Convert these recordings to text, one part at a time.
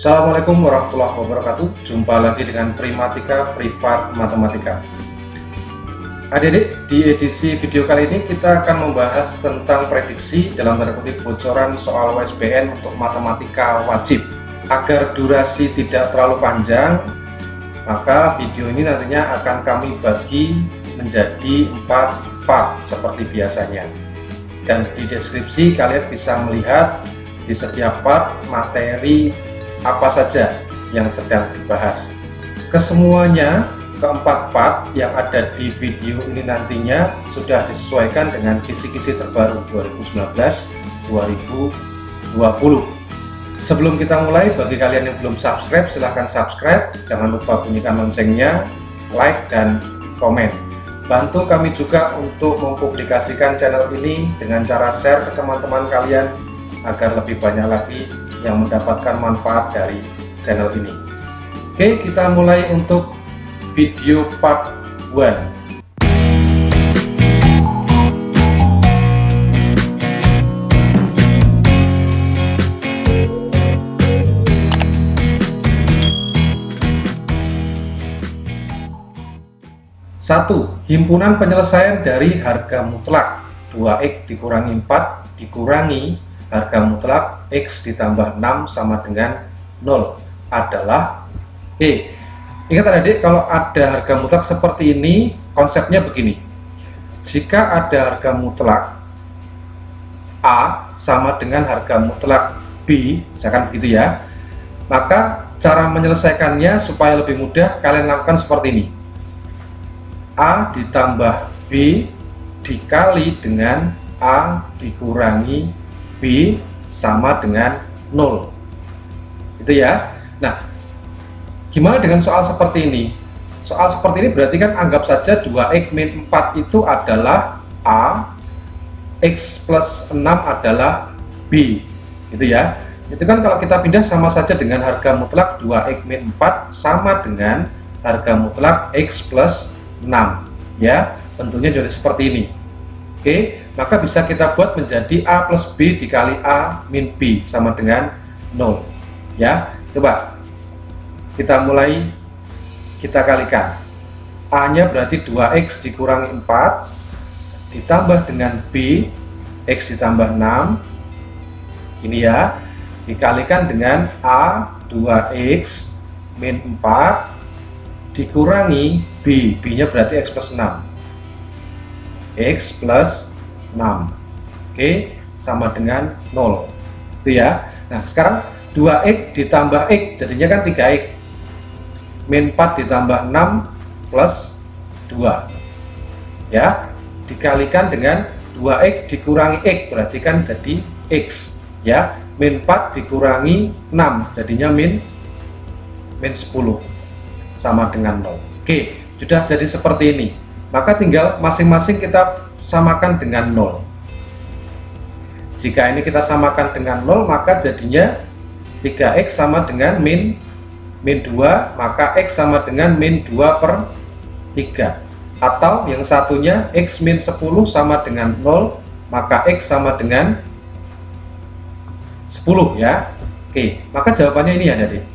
Assalamualaikum warahmatullahi wabarakatuh. Jumpa lagi dengan Primatika Privat Matematika. Adik-adik, di edisi video kali ini kita akan membahas tentang prediksi dalam tanda kutip bocoran soal USBN untuk matematika wajib. Agar durasi tidak terlalu panjang, maka video ini nantinya akan kami bagi menjadi 4 part seperti biasanya. Dan di deskripsi kalian bisa melihat di setiap part materi apa saja yang sedang dibahas. Kesemuanya, keempat part yang ada di video ini nantinya sudah disesuaikan dengan kisi-kisi terbaru 2019-2020. Sebelum kita mulai, bagi kalian yang belum subscribe, silahkan subscribe. Jangan lupa bunyikan loncengnya, like, dan komen. Bantu kami juga untuk mempublikasikan channel ini dengan cara share ke teman-teman kalian agar lebih banyak lagi yang mendapatkan manfaat dari channel ini. Oke, kita mulai untuk video part 1. Satu, himpunan penyelesaian dari harga mutlak 2x dikurangi 4 dikurangi harga mutlak X ditambah 6 sama dengan 0 adalah E. Ingat adik, kalau ada harga mutlak seperti ini, konsepnya begini. Jika ada harga mutlak A sama dengan harga mutlak B, misalkan begitu ya, maka cara menyelesaikannya supaya lebih mudah, kalian lakukan seperti ini. A ditambah B dikali dengan A dikurangi B sama dengan 0. Itu ya. Nah, gimana dengan soal seperti ini? Soal seperti ini berarti kan anggap saja 2x min 4 itu adalah A, X plus 6 adalah B. Gitu ya. Itu kan kalau kita pindah sama saja dengan harga mutlak 2x min 4 sama dengan harga mutlak X plus 6. Ya, bentuknya jadi seperti ini. Oke, maka bisa kita buat menjadi A plus B dikali A min B sama dengan 0. Ya, coba kita mulai, kita kalikan. A nya berarti 2x dikurangi 4 ditambah dengan B, X ditambah 6 ini ya, dikalikan dengan A 2x min 4 dikurangi B, B nya berarti X plus 6, X plus 6. Oke, sama dengan 0. Itu ya. Nah, sekarang 2x ditambah x jadinya kan 3x. Min 4 ditambah 6 plus 2. Ya, dikalikan dengan 2x dikurangi x berarti kan jadi x. Ya, min 4 dikurangi 6 jadinya min 10 sama dengan 0. Oke, sudah jadi seperti ini. Maka tinggal masing-masing kita samakan dengan 0. Jika ini kita samakan dengan 0, maka jadinya 3x sama dengan min 2, maka x sama dengan min 2 per 3. Atau yang satunya x min 10 sama dengan 0, maka x sama dengan 10 ya. Oke, maka jawabannya ini ya adik.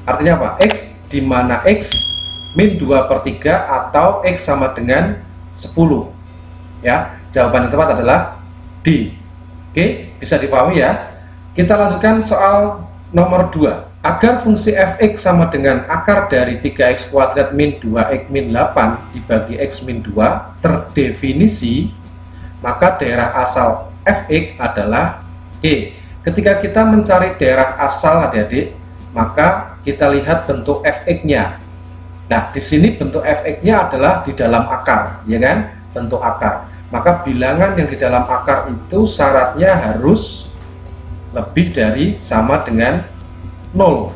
Artinya apa? X di mana x min 2 per 3 atau X sama dengan 10 ya. Jawaban yang tepat adalah D. Oke, bisa dipahami ya. Kita lanjutkan soal nomor 2. Agar fungsi fx sama dengan akar dari 3x kuadrat min 2x min 8 dibagi x min 2 terdefinisi, maka daerah asal fx adalah E. Ketika kita mencari daerah asal adik-adik, maka kita lihat bentuk fx-nya. Nah, di sini bentuk fx-nya adalah di dalam akar, ya kan? Bentuk akar. Maka bilangan yang di dalam akar itu syaratnya harus lebih dari sama dengan 0.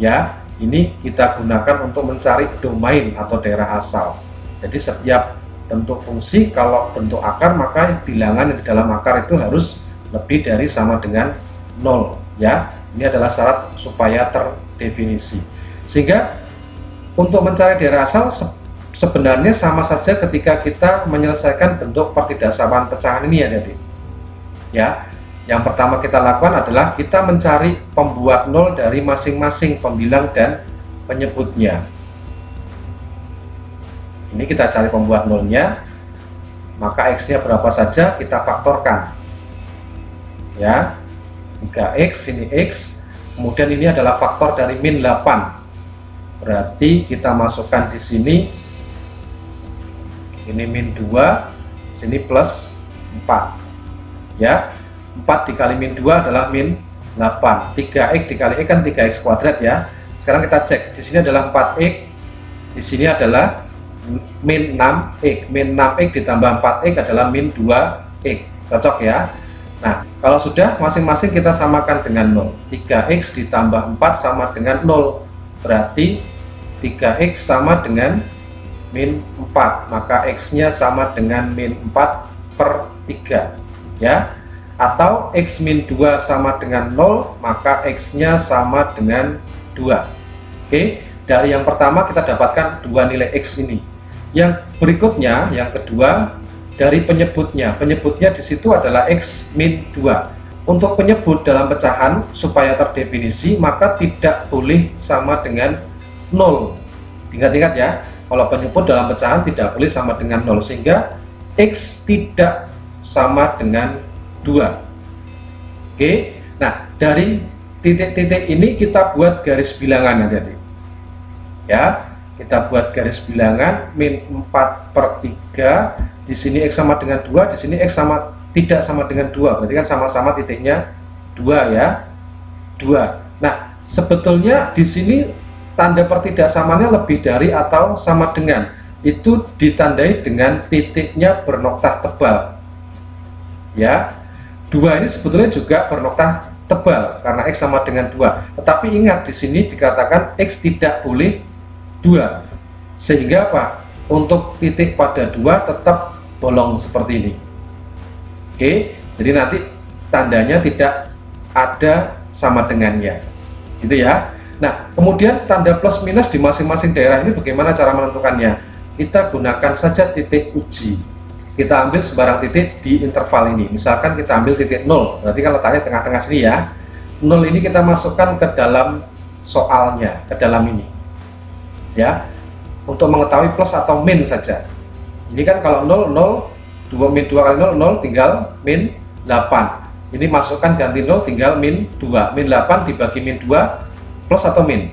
Ya, ini kita gunakan untuk mencari domain atau daerah asal. Jadi setiap bentuk fungsi kalau bentuk akar, maka bilangan yang di dalam akar itu harus lebih dari sama dengan 0. Ya, ini adalah syarat supaya terdefinisi. Sehingga untuk mencari daerah asal sebenarnya sama saja ketika kita menyelesaikan bentuk pertidaksamaan pecahan ini ya, Adik. Ya, Yang pertama kita lakukan adalah kita mencari pembuat nol dari masing-masing pembilang dan penyebutnya. Ini kita cari pembuat nolnya, maka X-nya berapa saja kita faktorkan. Ya, 3X, ini X, kemudian ini adalah faktor dari min 8. Berarti kita masukkan di sini, ini min 2, sini plus 4. Ya, 4 dikali min 2 adalah min 8. 3X dikali X kan 3X kuadrat ya. Sekarang kita cek, di sini adalah 4X, di sini adalah min 6X. Min 6X ditambah 4X adalah min 2X. Cocok ya. Nah, kalau sudah, masing-masing kita samakan dengan 0. 3X ditambah 4 sama dengan 0. Berarti 3X sama dengan min 4. Maka X-nya sama dengan min 4/3. Ya, atau X min 2 sama dengan 0, maka X-nya sama dengan 2. Oke, dari yang pertama kita dapatkan dua nilai X ini. Yang berikutnya, yang kedua, dari penyebutnya. Penyebutnya di situ adalah X min 2. Untuk penyebut dalam pecahan, supaya terdefinisi, maka tidak boleh sama dengan 0. Ingat-ingat ya, kalau penyebut dalam pecahan tidak boleh sama dengan 0, sehingga X tidak sama dengan 2. Oke, nah dari titik-titik ini kita buat garis bilangan nanti. Ya, kita buat garis bilangan min 4/3. Di sini X sama dengan 2, di sini X sama tidak sama dengan 2. Berarti kan sama-sama titiknya 2 ya. 2. Nah, sebetulnya di sini tanda pertidaksamannya lebih dari atau sama dengan. Itu ditandai dengan titiknya bernoktah tebal. Ya, 2 ini sebetulnya juga bernoktah tebal karena X sama dengan 2. Tetapi ingat, di sini dikatakan X tidak boleh 2. Sehingga apa? Untuk titik pada 2 tetap bolong seperti ini. Oke, jadi nanti tandanya tidak ada sama dengannya. Gitu ya. Nah, kemudian tanda plus minus di masing-masing daerah ini bagaimana cara menentukannya? Kita gunakan saja titik uji. Kita ambil sembarang titik di interval ini. Misalkan kita ambil titik 0, berarti kan letaknya tengah-tengah sini ya. 0 ini kita masukkan ke dalam soalnya, ke dalam ini. Ya, untuk mengetahui plus atau min saja. Ini kan kalau 0, 0, 2 min 2 kali 0, 0 tinggal min 8. Ini masukkan ganti 0 tinggal min 2. Min 8 dibagi min 2 plus atau min?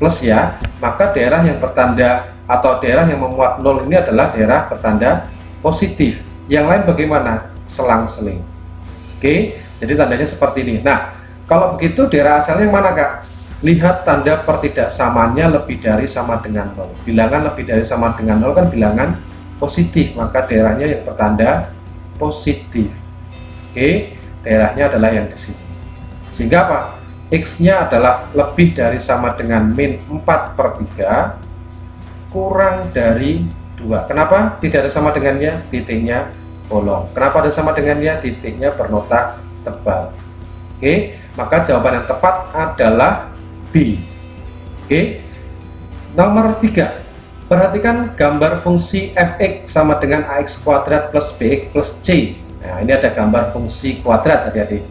Plus ya. Maka daerah yang bertanda atau daerah yang memuat 0 ini adalah daerah bertanda positif. Yang lain bagaimana? Selang-seling. Oke, jadi tandanya seperti ini. Nah, kalau begitu daerah asalnya yang mana Kak? Lihat tanda pertidaksamaannya lebih dari sama dengan 0. Bilangan lebih dari sama dengan 0 kan bilangan positif, maka daerahnya yang bertanda positif. Oke, daerahnya adalah yang di sini. Sehingga apa? X-nya adalah lebih dari sama dengan min 4/3 kurang dari 2. Kenapa tidak ada sama dengannya? Titiknya bolong. Kenapa ada sama dengannya? Titiknya bernotak tebal. Oke, maka jawaban yang tepat adalah B. Oke, nomor 3. Perhatikan gambar fungsi fx sama dengan ax kuadrat plus bx plus c. Nah, ini ada gambar fungsi kuadrat adik-adik.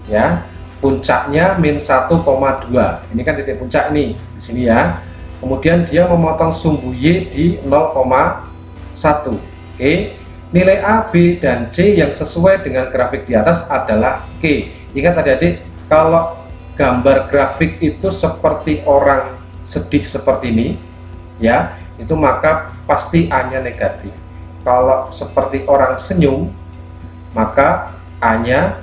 Ya, puncaknya min 1,2. Ini kan titik puncak nih di sini ya. Kemudian dia memotong sumbu Y di 0,1. Oke, nilai A, B, dan C yang sesuai dengan grafik di atas adalah Q. Ingat adik-adik, kalau gambar grafik itu seperti orang sedih seperti ini, ya, itu maka pasti A-nya negatif. Kalau seperti orang senyum, maka A-nya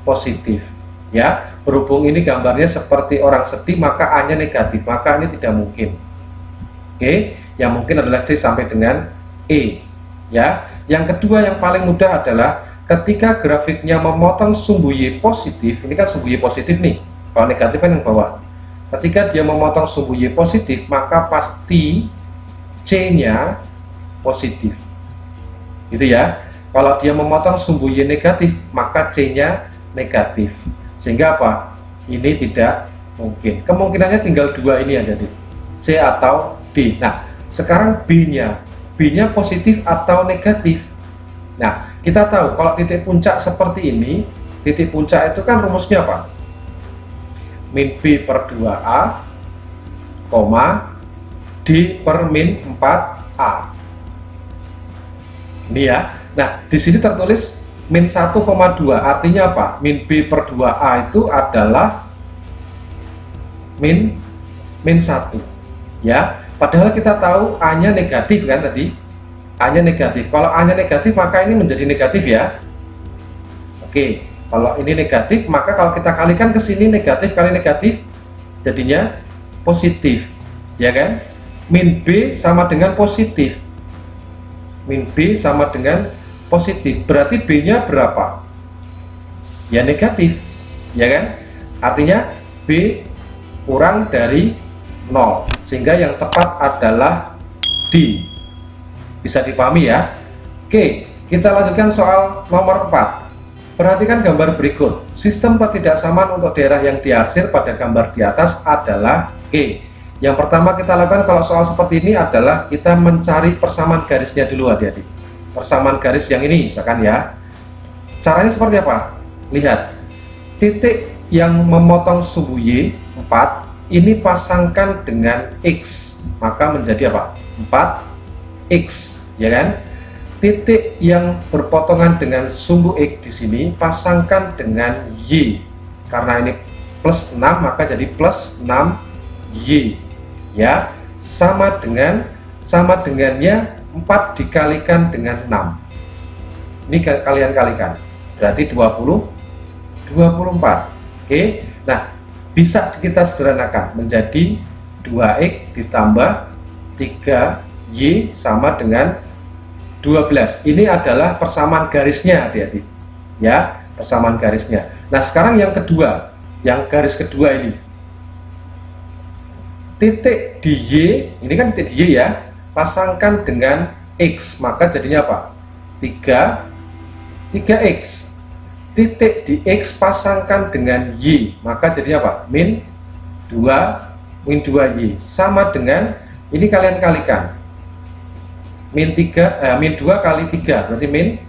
positif. Ya, berhubung ini gambarnya seperti orang sedih, maka A-nya negatif, maka ini tidak mungkin. Oke, yang mungkin adalah C sampai dengan E. Ya, yang kedua yang paling mudah adalah ketika grafiknya memotong sumbu Y positif. Ini kan sumbu Y positif nih, kalau negatif kan yang bawah. Ketika dia memotong sumbu Y positif, maka pasti C-nya positif. Gitu ya. Kalau dia memotong sumbu Y negatif, maka C-nya negatif. Sehingga apa? Ini tidak mungkin. Kemungkinannya tinggal dua ini ada di C atau D. Nah, sekarang B-nya. B-nya positif atau negatif. Nah, kita tahu kalau titik puncak seperti ini, Titik puncak itu kan rumusnya apa? Min B per 2A, D per min 4A. Ini ya. Nah, di sini tertulis min 1,2. Artinya apa? Min B per 2A itu adalah min 1. Ya, padahal kita tahu A-nya negatif kan tadi. A-nya negatif. Kalau A-nya negatif, maka ini menjadi negatif ya. Oke, kalau ini negatif, maka kalau kita kalikan ke sini negatif kali negatif, jadinya positif. Ya kan? Min B sama dengan positif. Min B sama dengan positif, berarti B-nya berapa? Ya negatif, ya kan? Artinya B kurang dari 0, sehingga yang tepat adalah D. Bisa dipahami ya? Oke, kita lanjutkan soal nomor 4. Perhatikan gambar berikut. Sistem ketidaksamaan untuk daerah yang diarsir pada gambar di atas adalah E. Yang pertama kita lakukan kalau soal seperti ini adalah kita mencari persamaan garisnya dulu adik-adik. Persamaan garis yang ini misalkan ya. Caranya seperti apa? Lihat. Titik yang memotong sumbu Y 4 ini pasangkan dengan X, maka menjadi apa? 4X, ya kan? Titik yang berpotongan dengan sumbu X di sini pasangkan dengan Y. Karena ini plus 6 maka jadi plus 6Y. Ya, sama dengannya 4 dikalikan dengan 6. Ini kalian kalikan, berarti 24. Oke, nah bisa kita sederhanakan menjadi 2X ditambah 3Y sama dengan 12. Ini adalah persamaan garisnya adik-adik. Ya, persamaan garisnya. Nah sekarang yang kedua, yang garis kedua ini. Titik di Y, ini kan titik di Y ya, pasangkan dengan X, maka jadinya apa? 3X. Titik di X pasangkan dengan Y, maka jadinya apa? Min 2Y, sama dengan, ini kalian kalikan, min 2 kali 3, berarti min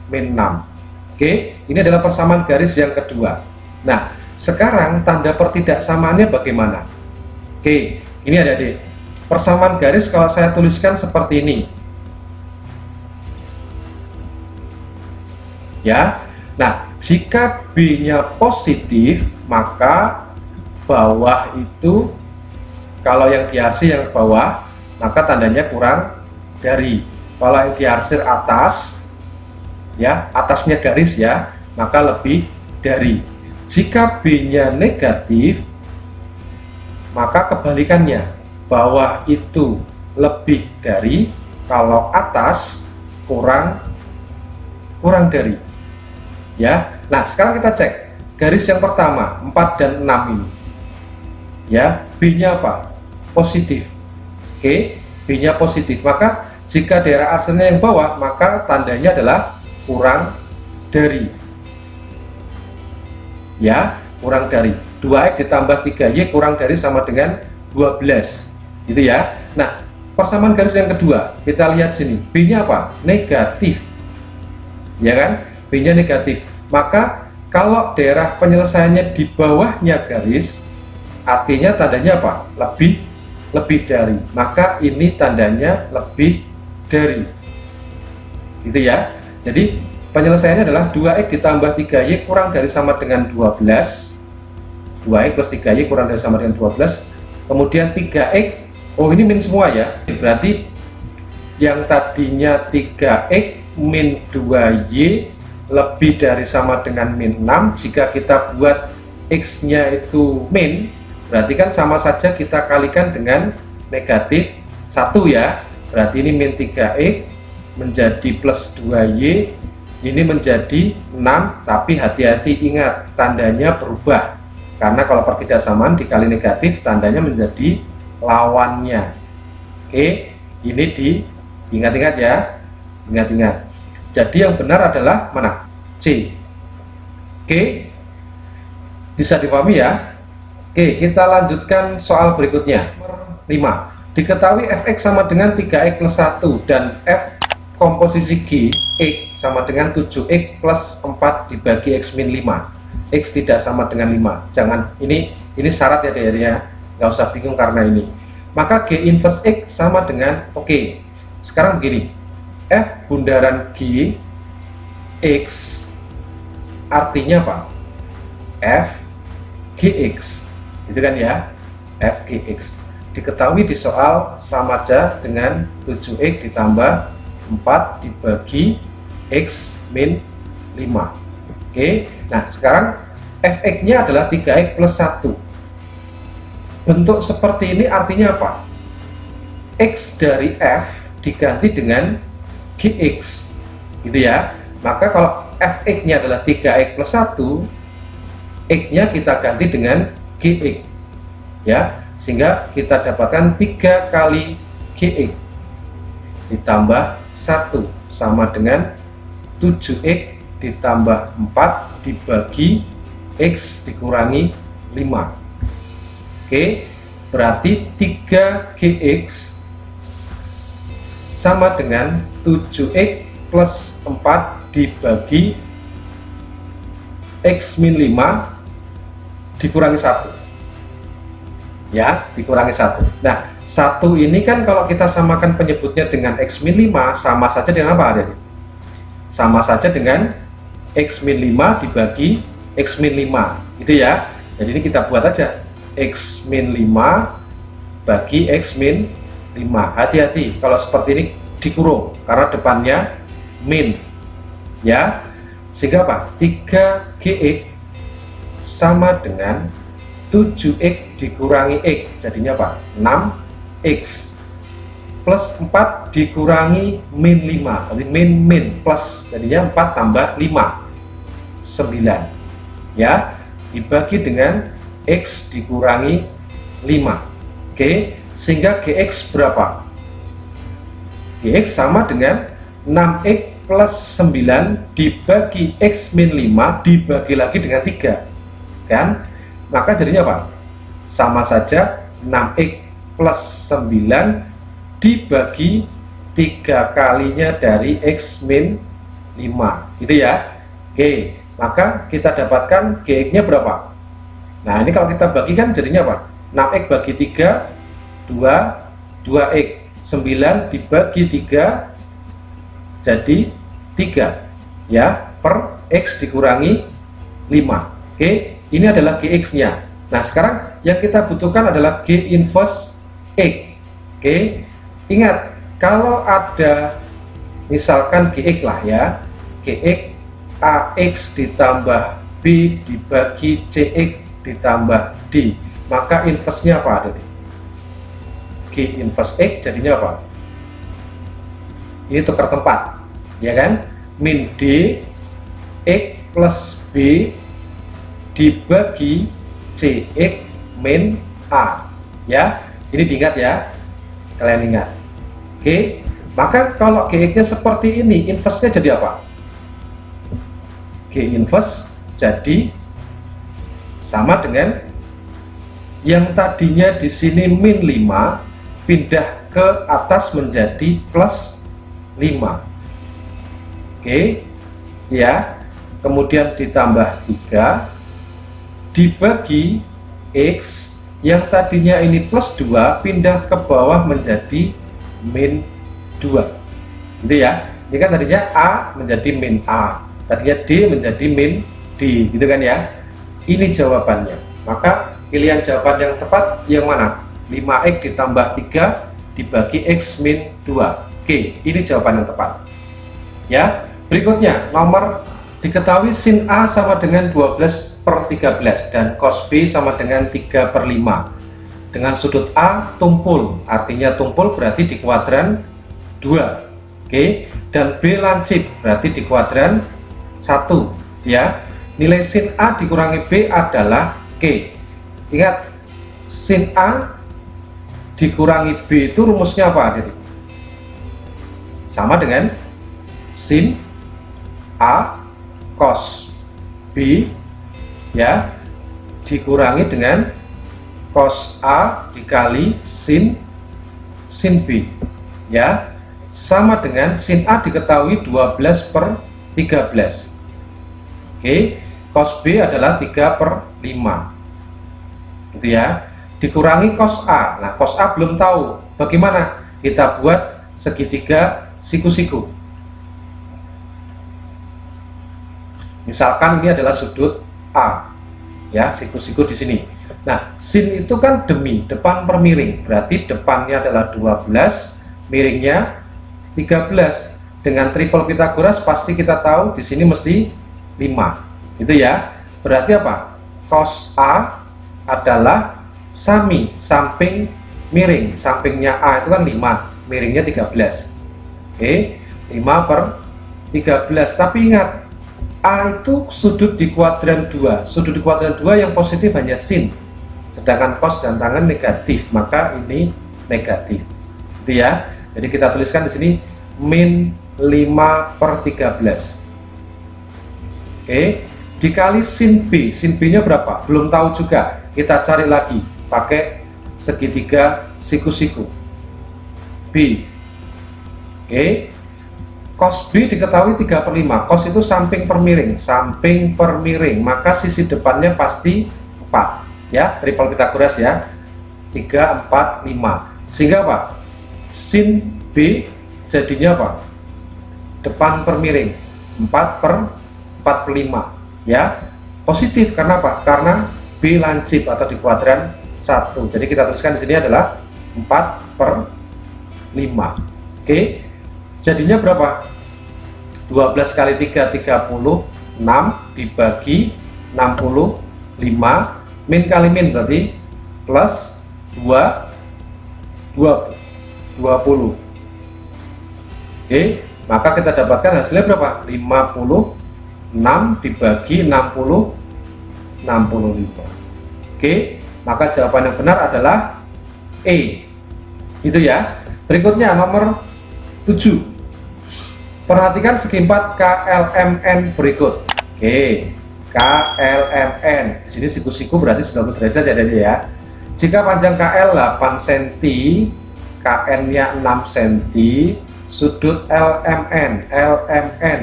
6. Oke, ini adalah persamaan garis yang kedua. Nah, sekarang tanda pertidaksamaannya bagaimana? Oke, ini adik-adik. Persamaan garis kalau saya tuliskan seperti ini. Ya. Nah, jika B-nya positif, maka bawah itu, kalau yang diarsir yang bawah, maka tandanya kurang dari. Kalau yang diarsir atas, ya, atasnya garis ya, maka lebih dari. Jika B-nya negatif, maka kebalikannya, bawah itu lebih dari, kalau atas kurang dari. Ya, nah sekarang kita cek garis yang pertama 4 dan 6 ini. Ya, B-nya apa? Positif. Oke, B-nya positif. Maka jika daerah arsirnya yang bawah, maka tandanya adalah kurang dari. Ya, kurang dari. 2X ditambah 3Y kurang dari sama dengan 12. Gitu ya. Nah, persamaan garis yang kedua, kita lihat sini. B-nya apa? Negatif. Ya kan? B-nya negatif. Maka kalau daerah penyelesaiannya di bawahnya garis, artinya tandanya apa? Lebih dari. Maka ini tandanya lebih dari. Gitu ya. Jadi penyelesaiannya adalah 2X ditambah 3Y kurang dari sama dengan 12. 2X plus 3Y kurang dari sama dengan 12. Kemudian 3X, oh ini min semua ya, berarti yang tadinya 3X min 2Y lebih dari sama dengan min 6. Jika kita buat X nya itu min, berarti kan sama saja kita kalikan dengan negatif 1 ya, berarti ini min 3X menjadi plus 2Y, ini menjadi 6, tapi hati-hati ingat tandanya berubah. Karena kalau pertidaksamaan dikali negatif, tandanya menjadi lawannya. Oke, ini diingat-ingat ya. Ingat-ingat. Jadi yang benar adalah mana? C. Oke, bisa dipahami ya. Oke, kita lanjutkan soal berikutnya. Nomor 5. Diketahui fx sama dengan 3x plus 1 dan f komposisi G, X sama dengan 7X plus 4 dibagi X min 5. X tidak sama dengan 5. Jangan, ini syarat ya dari ya, nggak usah bingung karena ini. Maka G inverse X sama dengan, oke, sekarang begini, F bundaran G X artinya apa? F GX, itu kan ya, F GX. Diketahui di soal sama aja dengan 7X ditambah 4 dibagi X min 5. Oke, nah sekarang Fx-nya adalah 3X plus 1. Bentuk seperti ini artinya apa? X dari F diganti dengan Gx, gitu ya. Maka kalau Fx-nya adalah 3X plus 1, X-nya kita ganti dengan Gx, ya, sehingga kita dapatkan 3 kali Gx ditambah 1 sama dengan 7X ditambah 4 dibagi X dikurangi 5. Oke, berarti 3Gx sama dengan 7X plus 4 dibagi X min 5 dikurangi 1. Ya, dikurangi 1. Nah, 1 ini kan kalau kita samakan penyebutnya dengan X min 5, sama saja dengan apa? Ada? Sama saja dengan X min 5 dibagi X min 5, gitu ya. Jadi ini kita buat aja, X min 5 bagi X min 5. Hati-hati kalau seperti ini dikurung karena depannya min, ya. Sehingga apa? 3Gx sama dengan 7X dikurangi X, jadinya apa? 6X plus 4 dikurangi min 5, jadi min plus, jadinya 4 tambah 5, 9, ya, dibagi dengan X dikurangi 5. Oke, sehingga Gx berapa? Gx sama dengan 6X plus 9 dibagi X min 5 dibagi lagi dengan 3, kan? Maka jadinya apa? Sama saja 6X plus 9 dibagi 3 kalinya dari X min 5, gitu ya. Oke, maka kita dapatkan Gx-nya berapa? Nah, ini kalau kita bagikan jadinya apa? 6X bagi 3, 2X. 9 dibagi 3 jadi 3, ya, per X dikurangi 5. Oke, ini adalah Gx-nya. Nah, sekarang yang kita butuhkan adalah G inverse X. Oke, ingat, kalau ada misalkan Gx lah ya, Gx AX ditambah B dibagi CX ditambah D, maka inverse-nya apa ada nih? G inverse X jadinya apa? Ini tukar tempat, ya kan? Min D X plus B dibagi CX min A, ya. Ini diingat ya, kalian ingat. Oke, maka kalau Gx-nya seperti ini, inverse-nya jadi apa? G inverse jadi sama dengan yang tadinya di sini min 5 pindah ke atas menjadi plus 5. Oke, ya. Kemudian ditambah 3 dibagi X yang tadinya ini plus 2 pindah ke bawah menjadi min 2, gitu ya. Ini kan tadinya A menjadi min A, tadinya D menjadi min D, gitu kan ya. Ini jawabannya. Maka pilihan jawaban yang tepat yang mana? 5X ditambah 3 dibagi X min 2. Oke, ini jawaban yang tepat, ya. Berikutnya, nomor diketahui sin A sama dengan 12/13 dan cos B sama dengan 3/5 dengan sudut A tumpul, artinya tumpul berarti di kuadran 2. Oke, dan B lancip berarti di kuadran 1, ya. Nilai sin A dikurangi B adalah K. Ingat, sin A dikurangi B itu rumusnya apa? Jadi sama dengan sin A cos B, ya, dikurangi dengan cos A dikali sin B, ya. sama dengan sin A diketahui 12/13. Oke, cos B adalah 3/5. Gitu ya. Dikurangi cos A. Nah, cos A belum tahu. Bagaimana? Kita buat segitiga siku-siku. Misalkan ini adalah sudut A. Ya, siku-siku di sini. Nah, sin itu kan demi, depan per miring. Berarti depannya adalah 12, miringnya 13. Dengan triple Pythagoras pasti kita tahu di sini mesti 5. Itu ya. Berarti apa? Cos A adalah sami samping miring. Sampingnya A itu kan 5, miringnya 13. Oke, 5/13. Tapi ingat, A itu sudut di kuadran 2. Sudut di kuadran 2 yang positif hanya sin. Sedangkan cos dan tangen negatif, maka ini negatif. Itu ya. Jadi kita tuliskan di sini min 5/13. Oke, dikali sin B. Sin B-nya berapa? Belum tahu juga. Kita cari lagi pakai segitiga siku-siku. B. Oke. Cos B diketahui 3/5. Cos itu samping per miring. Samping per miring, maka sisi depannya pasti 4. Ya, triple Pythagoras ya. 3, 4, 5. Sehingga apa? Sin B jadinya apa? Depan per miring 4/45. Ya, positif karena apa? Karena B lancip atau di kuadran 1. Jadi kita tuliskan di sini adalah 4/5. Oke. Jadinya berapa? 12 kali 3 36 dibagi 65, min kali min berarti plus 20. Oke, maka kita dapatkan hasilnya berapa? 56 dibagi 65. Oke, maka jawaban yang benar adalah E. Gitu ya. Berikutnya nomor 7. Perhatikan segi 4 KLMN berikut. Oke, KLMN. Di sini siku-siku berarti 90 derajat ya Dede ya. Jika panjang KL 8 cm, KN-nya 6 cm, sudut LMN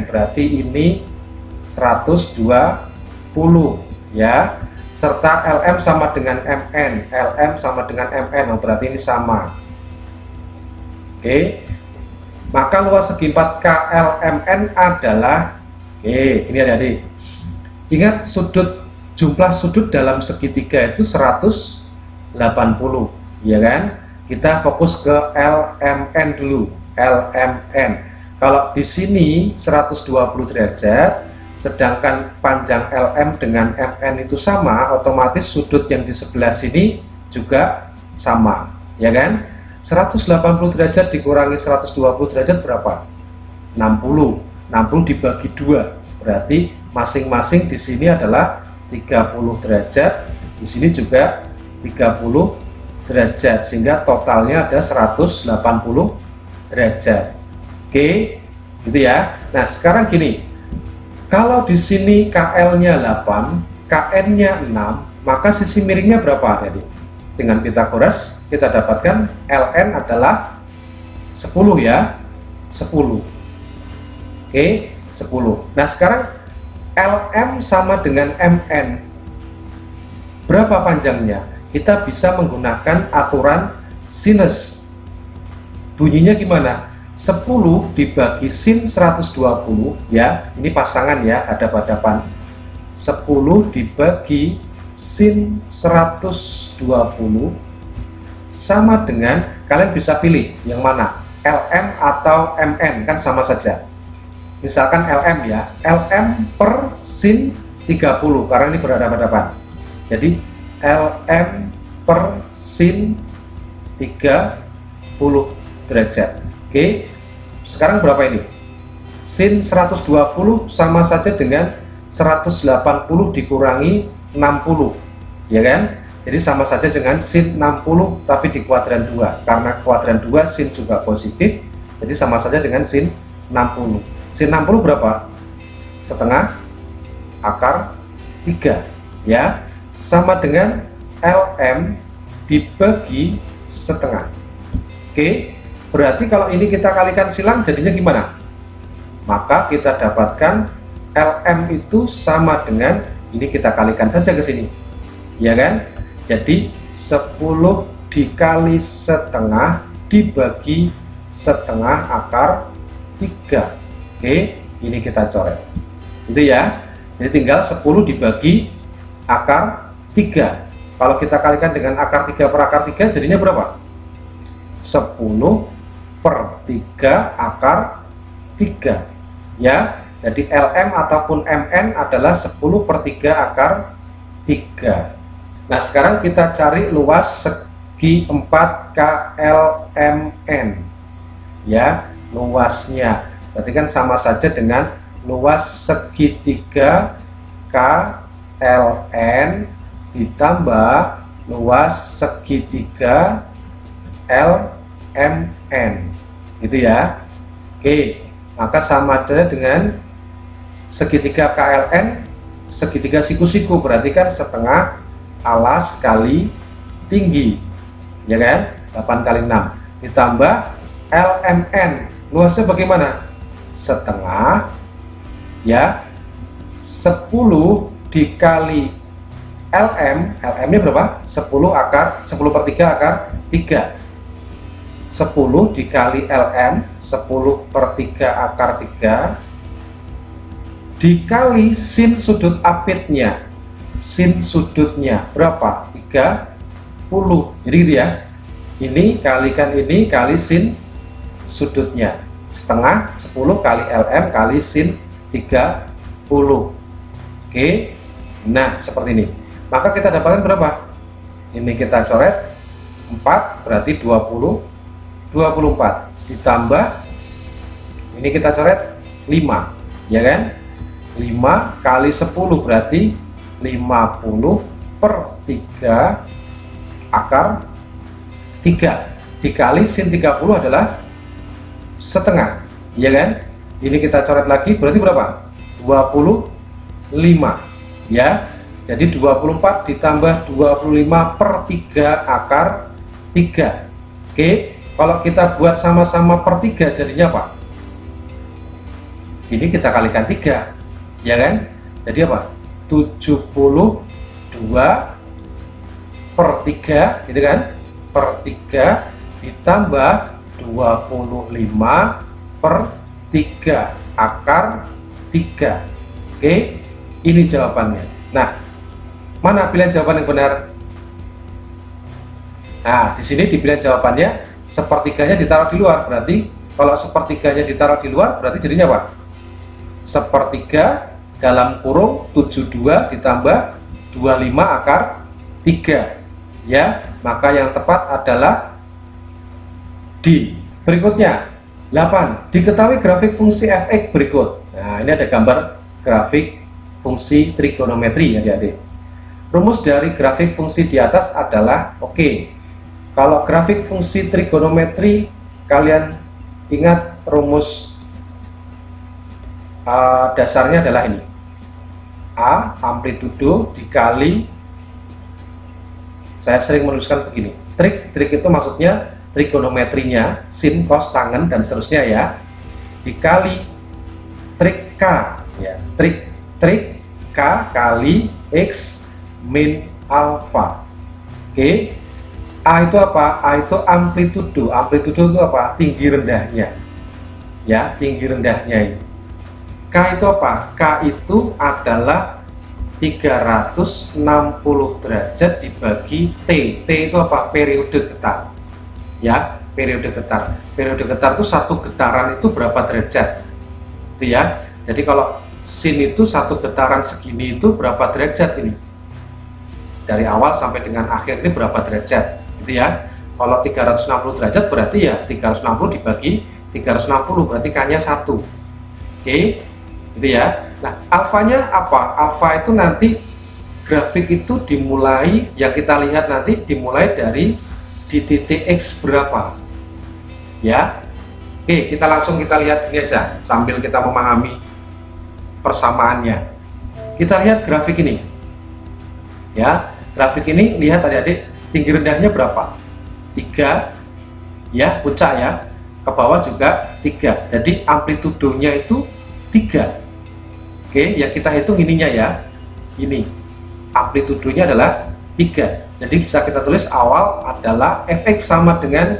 berarti ini 120 ya. Serta LM sama dengan MN, LM sama dengan MN, berarti ini sama. Oke. Maka luas segi 4 KLMN adalah, ini adik-adik, ingat jumlah sudut dalam segitiga itu 180, ya kan? Kita fokus ke LMN dulu, LMN. Kalau di sini 120 derajat, sedangkan panjang LM dengan MN itu sama, otomatis sudut yang di sebelah sini juga sama, ya kan? 180 derajat dikurangi 120 derajat berapa? 60. 60 dibagi 2. Berarti masing-masing di sini adalah 30 derajat, di sini juga 30 derajat, sehingga totalnya ada 180 derajat. Oke, gitu ya. Nah, sekarang gini. Kalau di sini KL-nya 8, KN-nya 6, maka sisi miringnya berapa tadi? Dengan Pythagoras kita dapatkan LN adalah 10 ya, 10. Oke, 10. Nah, sekarang LM sama dengan MN. Berapa panjangnya? Kita bisa menggunakan aturan sinus. Bunyinya gimana? 10 dibagi sin 120 ya. Ini pasangan ya, hadap-hadapan. 10 dibagi sin 120 sama dengan, kalian bisa pilih yang mana, LM atau MN, kan sama saja. Misalkan LM ya, LM per sin 30 karena ini berhadapan-hadapan. Jadi LM per sin 30 derajat. Oke, sekarang berapa ini? Sin 120 sama saja dengan 180 dikurangi 60, ya kan? Jadi sama saja dengan sin 60 tapi di kuadran 2. Karena kuadran 2 sin juga positif, jadi sama saja dengan sin 60. Sin 60 berapa? Setengah akar 3 ya, sama dengan LM dibagi setengah. Oke, berarti kalau ini kita kalikan silang jadinya gimana? Maka kita dapatkan LM itu sama dengan ini, kita kalikan saja ke sini, ya kan? Jadi 10 dikali setengah dibagi setengah akar 3. Oke, ini kita coret. Itu ya. Jadi tinggal 10 dibagi akar 3. Kalau kita kalikan dengan akar 3 per akar 3 jadinya berapa? 10 per 3 akar 3. Ya, jadi LM ataupun MN adalah 10 per 3 akar 3. Nah, sekarang kita cari luas segi 4 KLMN. Ya, luasnya. Berarti kan sama saja dengan luas segitiga KLN ditambah luas segitiga LMN. Gitu ya. Oke, maka sama saja dengan segitiga KLN, segitiga siku-siku, berarti kan setengah alas kali tinggi, ya kan? 8 kali 6 ditambah LMN, luasnya bagaimana? Setengah, ya, 10 dikali LM, LM-nya berapa? 10 per 3 akar 3. 10 dikali LM, 10 per 3 akar 3 dikali sin sudut apitnya. Sin sudutnya berapa? 30. Jadi gitu ya. Ini kalikan ini kali sin sudutnya. Setengah 10 kali LM kali sin 30. Oke. Nah, seperti ini. Maka kita dapatkan berapa? Ini kita coret 4 berarti 24 ditambah ini kita coret 5, ya kan? 5 kali 10 berarti 50 per 3 akar 3 dikali sin 30 adalah setengah, ya kan? Ini kita coret lagi berarti berapa? 25, ya. Jadi 24 ditambah 25 per 3 akar 3. Oke, kalau kita buat sama-sama per 3 jadinya apa? Ini kita kalikan 3, ya kan? Jadi apa? 72 per 3, gitu kan? Per 3 ditambah 25 per 3 akar 3. Oke, ini jawabannya. Nah, mana pilihan jawaban yang benar? Nah, di sini di pilihan jawabannya sepertiganya ditaruh di luar. Berarti kalau sepertiganya ditaruh di luar berarti jadinya apa? Sepertiga dalam kurung 72 ditambah 25 akar 3, ya. Maka yang tepat adalah D. Berikutnya 8. Diketahui grafik fungsi fx berikut. Nah, ini ada gambar grafik fungsi trigonometri, adik-adik. Rumus dari grafik fungsi di atas adalah oke. Kalau grafik fungsi trigonometri, kalian ingat rumus dasarnya adalah ini. A amplitudo dikali, saya sering menuliskan begini, trik itu maksudnya trigonometrinya, sin, cos, tangen, dan seterusnya ya, dikali trik K, ya, trik K kali X min alfa. Oke, A itu apa? A itu amplitudo. Amplitudo itu apa? Tinggi rendahnya, ya, tinggi rendahnya ini. K itu apa? K itu adalah 360 derajat dibagi T. T itu apa? Periode getar, ya, periode getar. Periode getar itu satu getaran itu berapa derajat, itu ya. Jadi kalau sin itu satu getaran segini itu berapa derajat ini? Dari awal sampai dengan akhir ini berapa derajat, gitu ya. Kalau 360 derajat berarti ya 360 dibagi 360 berarti K-nya 1. Oke, gitu ya. Nah, alfanya apa? Alfa itu nanti grafik itu dimulai, yang kita lihat nanti dimulai dari di titik X berapa, ya. Oke, kita langsung kita lihat ini aja sambil kita memahami persamaannya. Kita lihat grafik ini, ya. Grafik ini lihat adik-adik, tinggi rendahnya berapa? 3, ya, puncak ya. ke bawah juga 3. Jadi amplitudonya itu 3. Oke, yang kita hitung ininya ya. Ini amplitudonya adalah 3. Jadi bisa kita tulis awal adalah fx sama dengan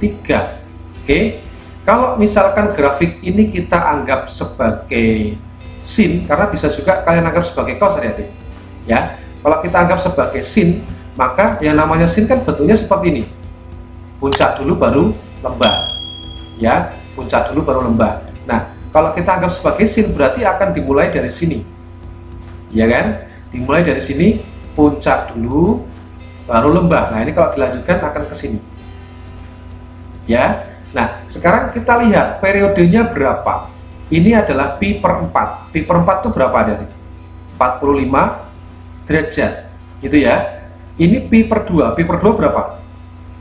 3. Oke. Kalau misalkan grafik ini kita anggap sebagai sin, karena bisa juga kalian anggap sebagai cos adik-adik. Ya, kalau kita anggap sebagai sin, maka yang namanya sin kan bentuknya seperti ini. Puncak dulu baru lembah. Ya, puncak dulu baru lembah. Nah, kalau kita anggap sebagai sin berarti akan dimulai dari sini. Ya kan? Dimulai dari sini, puncak dulu baru lembah. Nah, ini kalau dilanjutkan akan ke sini. Ya. Nah, sekarang kita lihat periodenya berapa. Ini adalah pi per 4. Pi per 4 itu berapa adik? 45 derajat. Gitu ya. Ini pi per 2. Pi per 2 berapa?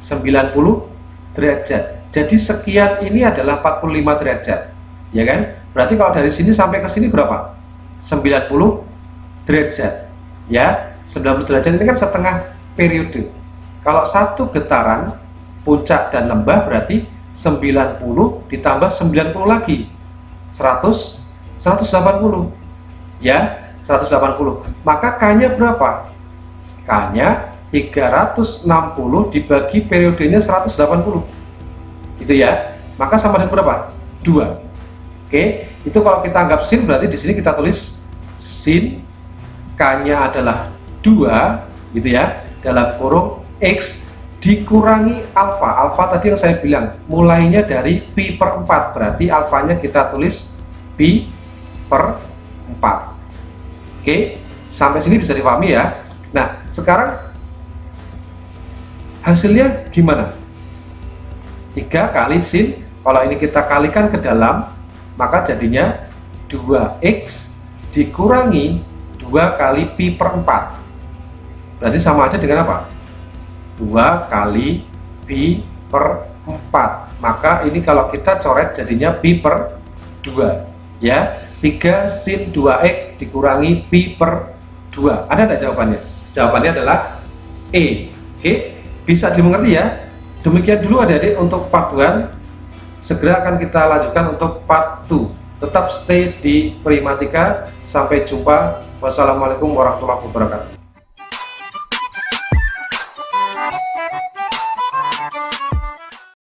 90 derajat. Jadi sekian ini adalah 45 derajat. Ya kan? Berarti kalau dari sini sampai ke sini berapa? 90 derajat. Ya, 90 derajat ini kan setengah periode. Kalau satu getaran puncak dan lembah berarti 90 ditambah 90 lagi 180 ya, 180. Maka K-nya berapa? K-nya 360 dibagi periodenya 180. Gitu ya. Maka sama dengan berapa? 2. Oke, itu kalau kita anggap sin berarti di sini kita tulis sin K-nya adalah 2 gitu ya, dalam kurung X dikurangi alfa. Alfa tadi yang saya bilang mulainya dari pi per 4, berarti alfanya kita tulis pi per 4. Oke, sampai sini bisa dipahami ya. Nah, sekarang hasilnya gimana? 3 kali sin, kalau ini kita kalikan ke dalam, maka jadinya 2x dikurangi 2 kali pi per 4. Berarti sama aja dengan apa? 2 kali pi per 4. Maka ini kalau kita coret jadinya pi per 2 ya. 3 sin 2x dikurangi pi per 2. Ada enggak jawabannya? Jawabannya adalah E. Oke, bisa dimengerti ya. Demikian dulu adik-adik untuk part 1. Segera akan kita lanjutkan untuk part 2. Tetap stay di Primatika. Sampai jumpa. Wassalamualaikum warahmatullahi wabarakatuh.